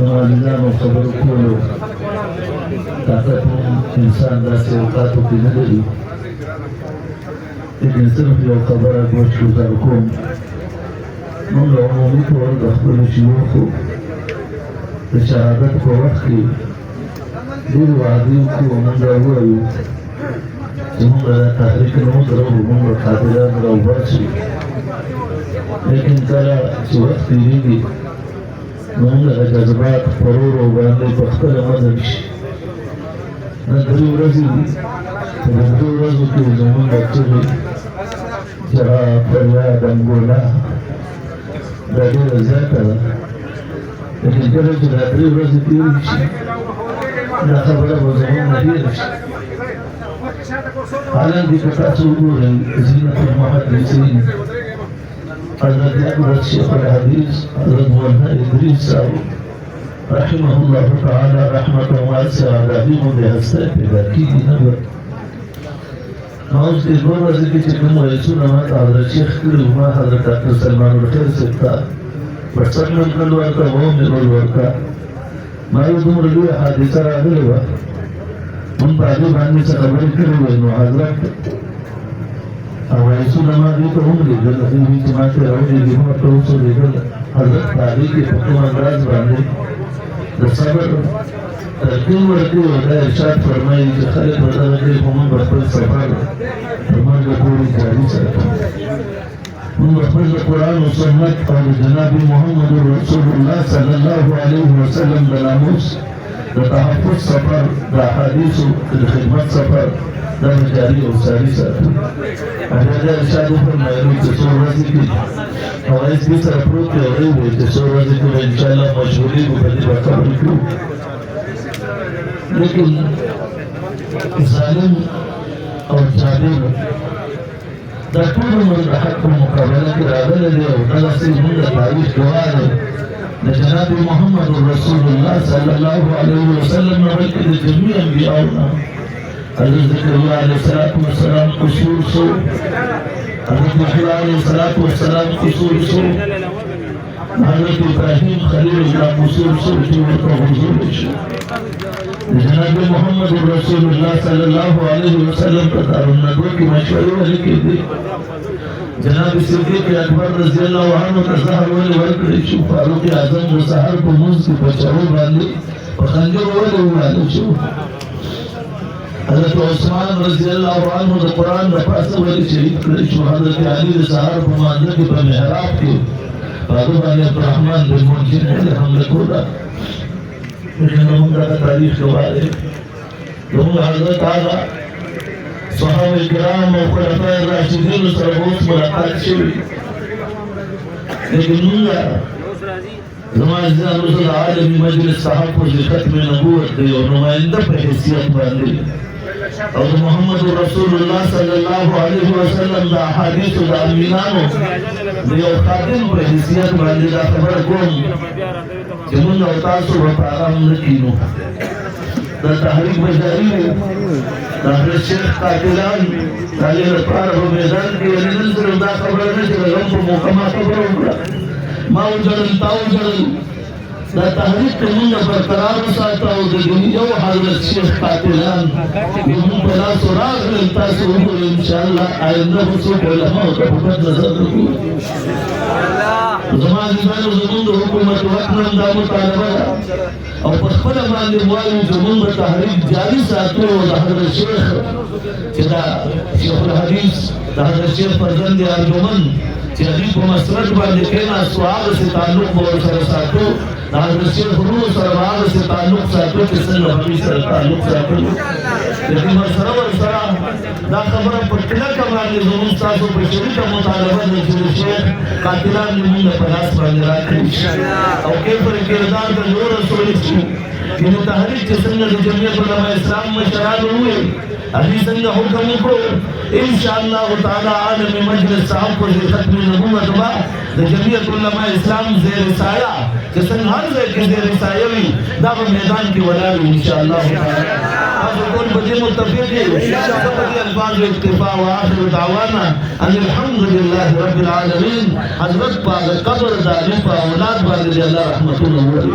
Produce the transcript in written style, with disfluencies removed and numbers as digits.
والدان خبر کولو طاقت انسان داسې اوقاتو کې نه لري لیکن صرف یو خبره ګوش ګزار کوم موږ عمومي طور د خپلو شیوخو د شهادت په وخت کې ډېرې وعدې وکړو موږ ووایو چې موږ دا تحریک نه ودرو موږ قاتلان راوباسو لیکن کله چې وخت تېرېږي موږ د جذبات پرورو باندې په خپله مدد شي دا 3 ورځې دي په دې ورځو کې زموږ چغې چغه فریاد انګولا دا ډېره زیاته ده لیکن کله چې دا 3 ورځې تېرې شي دا خبره به زموږ نه هېره شي حالانکې که تاسو وګورئ زینت المحدثین حضرت اکبر شیخ الحدیث حضرت مولانا ادریس صاحب رحمه الله تعالی رحمت واسعه دې باندې هسته پیدا کیږي نه ما اوس دې دوه ورځې کې چې کوم رسول ما حضرت شیخ کړي ما حضرت ډاکټر سلمان الخير صاحب ته ورڅنګ کول ورته و مې ورته ما یو دومره لوی حادثه راغله و من په دې باندې څه خبرې کړې نو حضرت او رسول ما دې ته هم لیدل چې ما ته راوړي دې نو تاسو لیدل حضرت تعالی کې په کوم انداز باندې د صبر ترتیب ورکړي او دا ارشاد فرمایي چې خلک ورته کې هم په خپل سفر موږ پوری جاری ساتو موږ خپل قرآن او سنت او جناب محمد رسول الله صلی الله علیه وسلم د ناموس د تحفظ سفر د احادیث د خدمت سفر دا جاری او ساری ساتو هغه د ارشاد فرمایي چې څو ورځې کې او ایس دې سره پروت دی او چې څو ورځې کې ان شاء الله مشغولي په دې وخت کې لیکن ظالم او جابر دا ټول موږ د حق په مقابله کې راغلي دي او دا موږ د تاریخ ګواه دی د جناب محمد رسول الله صلی الله علیه وسلم نه بلکې د جميع انبیاء حضرت زکریا علیه السلام قصور شو حضرت یحیی علیه السلام قصور شو حضرت ابراهیم خلیل الله قصور شو چې ورته حضور شو جناب محمد رسول الله صلی الله علیه وسلم په دارالندوه کې مشورې ولیکې دي جناب صدیق اکبر رضی الله عنه ته سحر ولې ورکړی شو فاروق اعظم د سحر په منځ کې په چاړو باندې په خنجر ولې وواله شو حضرت عثمان رضی الله عنه د قرآن د پاسه ولې شهید کړی شو حضرت علي د سحر په مانځه کې په محراب کې هغه باندې عبدالرحمن بن ملجم ولې حمله کوله لیکن موږ دا تاریخ ګواه دی زموږ حضرت هغه صحابه کرام او خلفای راشدین سره اوس ملاقات شوي لیکن موږ زما عزیزان رسول عالمي مجلس تحفظ لختم نبوت دی او نماینده په حیثیت باندې او محمد رسول الله صلی الله علیه وسلم د احادیثو د امینانو د یو خادم په حیثیت باندې دا خبره کوم چې موږ او تاسو په آرام نه کینو دا تحریک بجاری دی د حضرت شیخ قاتلان د هغې لپاره په میدان کې ولې نن صرف دا خبره نه چې د غم په موقع ما خبره وکړه ما وژړل تا وژړل دا تحریک ته موږ برقرار وساته او د یو حضرت شیخ قاتلان زموږ په لاسو راغلل تاسو وګورئ انشاءالله آینده به څوک علماو ته په بد نظر نه ګوري زما عزیزانو زموږ د حکومت وخت نن دا مطالبه ده او په خپله باندې وایو چې موږ به تحریک جاري ساتو د حضرت شیخ چې دا شیخ الحدیث د حضرت شیخ فرزند ارجمند چې هغوی په مسلک باندې کېناستو هغسې تعلق به ورسره ساتو د حضرت شیخ ورونو سره به هغسې تعلق ساتو چې څنګه هغوی سره تعلق ساتلو لیکن ورسره دا خبره په کلکه باندې زموږ ستاسو په شریکه مطالبه ده چې د شیخ قاتلان دې موږ په لاس باندې راکړي او کیف کردار د نور رسول شي یعنې تحریک چې څنګه د جمعیت علماء اسلام مشرانو وویل هغوی څنګه حکم وکړو انشاءالله تعالی عالم مجلس تحفظ ختم نبوت به د جمعیت علماء اسلام زیر سایه چې څنګه هر ځای کې زیر سایه وي دا به میدان کې ولاړ وي انشاءالله تعالی تاسو ټول په دې متفق یې په دې الفاظو اکتفا و آخر دعوانا ان الحمد لله رب العالمین حضرت په قبر د هغې په اولاد باندې الله رحمتونه وکړي